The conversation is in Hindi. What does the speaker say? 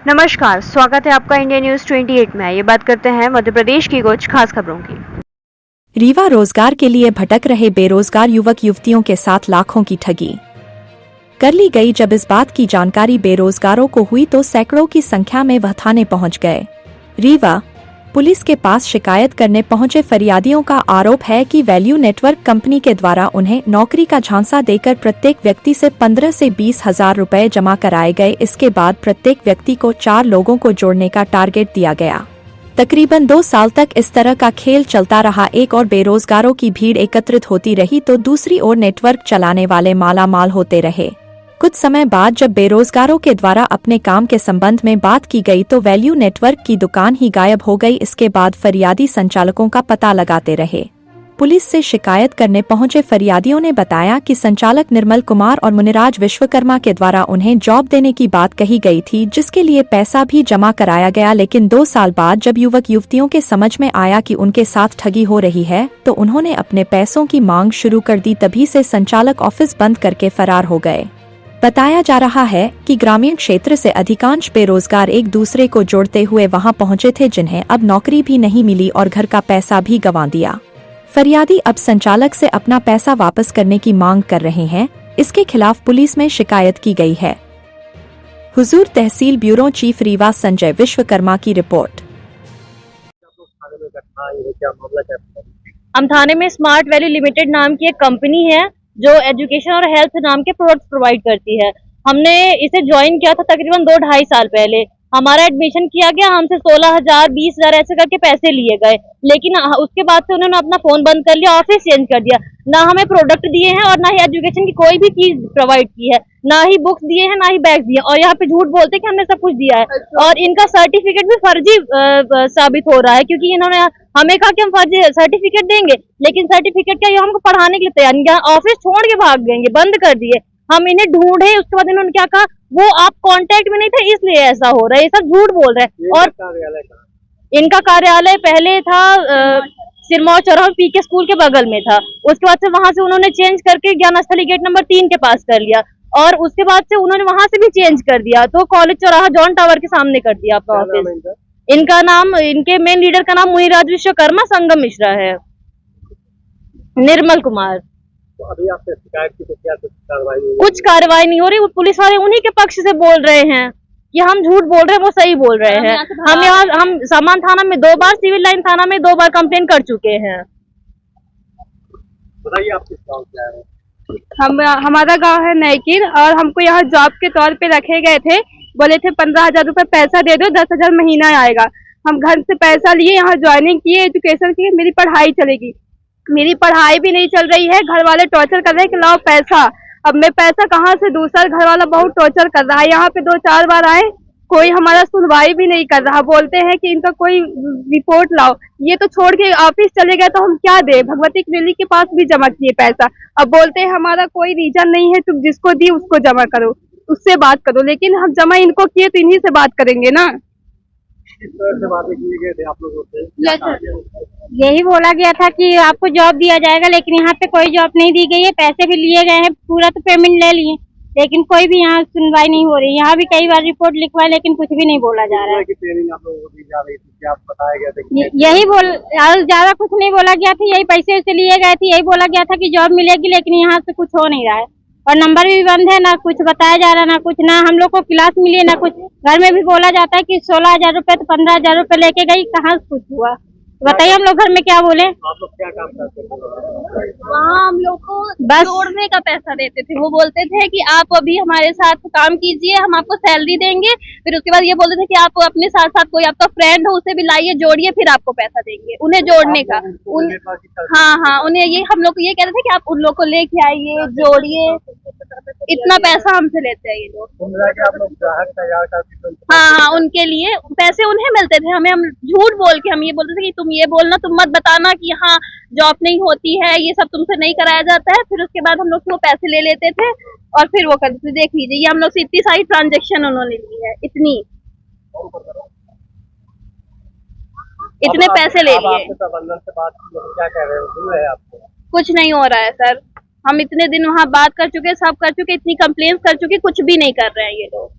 नमस्कार, स्वागत है आपका इंडिया न्यूज 28 में। ये बात करते हैं मध्य प्रदेश की कुछ खास खबरों की। रीवा रोजगार के लिए भटक रहे बेरोजगार युवक युवतियों के साथ लाखों की ठगी कर ली गई। जब इस बात की जानकारी बेरोजगारों को हुई तो सैकड़ों की संख्या में वह थाने पहुंच गए। रीवा पुलिस के पास शिकायत करने पहुंचे फरियादियों का आरोप है कि वैल्यू नेटवर्क कंपनी के द्वारा उन्हें नौकरी का झांसा देकर प्रत्येक व्यक्ति से 15 से 20 हजार रुपए जमा कराए गए। इसके बाद प्रत्येक व्यक्ति को 4 लोगों को जोड़ने का टारगेट दिया गया। तकरीबन 2 साल तक इस तरह का खेल चलता रहा। एक और बेरोजगारों की भीड़ एकत्रित होती रही तो दूसरी ओर नेटवर्क चलाने वाले मालामाल होते रहे। कुछ समय बाद जब बेरोजगारों के द्वारा अपने काम के संबंध में बात की गई तो वैल्यू नेटवर्क की दुकान ही गायब हो गई। इसके बाद फरियादी संचालकों का पता लगाते रहे। पुलिस से शिकायत करने पहुंचे फरियादियों ने बताया कि संचालक निर्मल कुमार और मुनिराज विश्वकर्मा के द्वारा उन्हें जॉब देने की बात कही गई थी, जिसके लिए पैसा भी जमा कराया गया। लेकिन 2 साल बाद जब युवक युवतियों के समझ में आया कि उनके साथ ठगी हो रही है तो उन्होंने अपने पैसों की मांग शुरू कर दी। तभी से संचालक ऑफिस बंद करके फरार हो गए। बताया जा रहा है कि ग्रामीण क्षेत्र से अधिकांश बेरोजगार एक दूसरे को जोड़ते हुए वहां पहुंचे थे, जिन्हें अब नौकरी भी नहीं मिली और घर का पैसा भी गंवा दिया। फरियादी अब संचालक से अपना पैसा वापस करने की मांग कर रहे हैं। इसके खिलाफ पुलिस में शिकायत की गई है। हुजूर तहसील ब्यूरो चीफ रीवा संजय विश्वकर्मा की रिपोर्ट। हम थाने में स्मार्ट वैल्यू लिमिटेड नाम की एक कंपनी है जो एजुकेशन और हेल्थ नाम के प्रोडक्ट्स प्रोवाइड करती है। हमने इसे ज्वाइन किया था तकरीबन 2-2.5 साल पहले। हमारा एडमिशन किया गया, हमसे 16,000 20,000 ऐसे करके पैसे लिए गए, लेकिन उसके बाद से उन्होंने अपना फोन बंद कर लिया, ऑफिस चेंज कर दिया। ना हमें प्रोडक्ट दिए हैं और ना ही एजुकेशन की कोई भी चीज प्रोवाइड की है, ना ही बुक्स दिए हैं ना ही बैग्स दिए, और यहाँ पे झूठ बोलते हैं कि हमने सब कुछ दिया है। और इनका सर्टिफिकेट भी फर्जी साबित हो रहा है, क्योंकि इन्होंने हमें कहा कि हम फर्जी सर्टिफिकेट देंगे, लेकिन सर्टिफिकेट क्या, ये हमको पढ़ाने के लिए तैयार नहीं, ऑफिस छोड़ के भाग गएंगे, बंद कर दिए। हम इन्हें ढूंढे, उसके बाद इन्होंने क्या कहा, वो आप कांटेक्ट में नहीं थे इसलिए ऐसा हो रहा है, ये सब झूठ बोल रहे हैं। और इनका कार्यालय पहले था सिरमौर चौराहा पीके स्कूल के बगल में था। उसके बाद से वहां से उन्होंने चेंज करके ज्ञानस्थली गेट नंबर 3 के पास कर लिया, और उसके बाद से उन्होंने वहां से भी चेंज कर दिया तो कॉलेज चौराहा जॉन टावर के सामने कर दिया अपना ऑफिस। इनका नाम, इनके मेन लीडर का नाम मुनिराज विश्वकर्मा, संगम मिश्रा है, निर्मल कुमार। तो अभी आपसे शिकायत की तो क्या कुछ कार्रवाई नहीं हो रही। वो पुलिस वाले उन्हीं के पक्ष से बोल रहे हैं कि हम झूठ बोल रहे हैं, वो सही बोल रहे हैं। हम सामान थाना में 2 बार, सिविल लाइन थाना में 2 बार कंप्लेन कर चुके हैं। बताइए आप किस गाँव से आए हम हमारा गांव है नैकिर, और हमको यहाँ जॉब के तौर पे रखे गए थे। बोले थे 15,000 रुपए पैसा दे दो, 10,000 महीना आएगा। हम घर से पैसा लिए, यहाँ ज्वाइनिंग किए, एजुकेशन की, मेरी पढ़ाई चलेगी। मेरी पढ़ाई भी नहीं चल रही है, घर वाले टॉर्चर कर रहे हैं कि लाओ पैसा। अब मैं पैसा कहाँ से दूँ सर, घर वाला बहुत टॉर्चर कर रहा है। यहाँ पे 2-4 बार आए, कोई हमारा सुनवाई भी नहीं कर रहा। बोलते हैं कि इनका कोई रिपोर्ट लाओ। ये तो छोड़ के ऑफिस चले गए तो हम क्या दे। भगवती क्लिनिक के पास भी जमा किए पैसा। अब बोलते हैं हमारा कोई रीजन नहीं है, तुम जिसको दी उसको जमा करो, उससे बात करो। लेकिन हम जमा इनको किए तो इन्हीं से बात करेंगे ना। किस तरह से बातें किए गए थे आप लोगों से? यही बोला गया था कि आपको जॉब दिया जाएगा, लेकिन यहाँ पे कोई जॉब नहीं दी गई है। पैसे भी लिए गए हैं, पूरा तो पेमेंट ले लिए, लेकिन कोई भी यहाँ सुनवाई नहीं हो रही। यहाँ भी कई बार रिपोर्ट लिखवाए, लेकिन कुछ भी नहीं बोला जा रहा है। ट्रेनिंग आप लोगों को दी जा रही थी, क्या बताया गया था? यही ज्यादा कुछ नहीं बोला गया था। यही पैसे वैसे लिए गए थे, यही बोला गया था कि जॉब मिलेगी, लेकिन यहाँ से कुछ हो नहीं रहा है। और नंबर भी बंद है, ना कुछ बताया जा रहा, ना कुछ, ना हम लोग को क्लास मिली, ना कुछ। घर में भी बोला जाता है कि 16,000 रुपए तो 15,000 रुपए लेके गई, कहाँ से कुछ हुआ बताइए। हम लोग घर में क्या बोले? आप लोग क्या काम करते थे? वहाँ हम लोग को बस जोड़ने का पैसा देते थे। वो बोलते थे कि आप अभी हमारे साथ काम कीजिए, हम आपको सैलरी देंगे। फिर उसके बाद ये बोलते थे कि आप अपने साथ साथ कोई आपका फ्रेंड हो उसे भी लाइए, जोड़िए, फिर आपको पैसा देंगे। उन्हें जोड़ने का हाँ, उन्हें ये, हम लोग को ये कहते थे कि आप उन लोग को लेके आइए, जोड़िए, इतना पैसा हमसे लेते हैं ये लोग। हाँ, उनके लिए पैसे उन्हें मिलते थे, हमें, हम झूठ बोल के हम ये बोलते थे कि तुम ये बोलना, तुम मत बताना कि हाँ जॉब नहीं होती है, ये सब तुमसे नहीं कराया जाता है। फिर उसके बाद हम लोग से वो पैसे ले लेते थे और फिर वो करते थे। देख लीजिए, ये हम लोग से इतनी सारी ट्रांजेक्शन उन्होंने ली है, इतने पैसे ले लिए। क्या कह रहे हैं? कुछ नहीं हो रहा है सर, हम इतने दिन वहाँ बात कर चुके, सब कर चुके, इतनी कंप्लेंट्स कर चुके, कुछ भी नहीं कर रहे हैं ये लोग।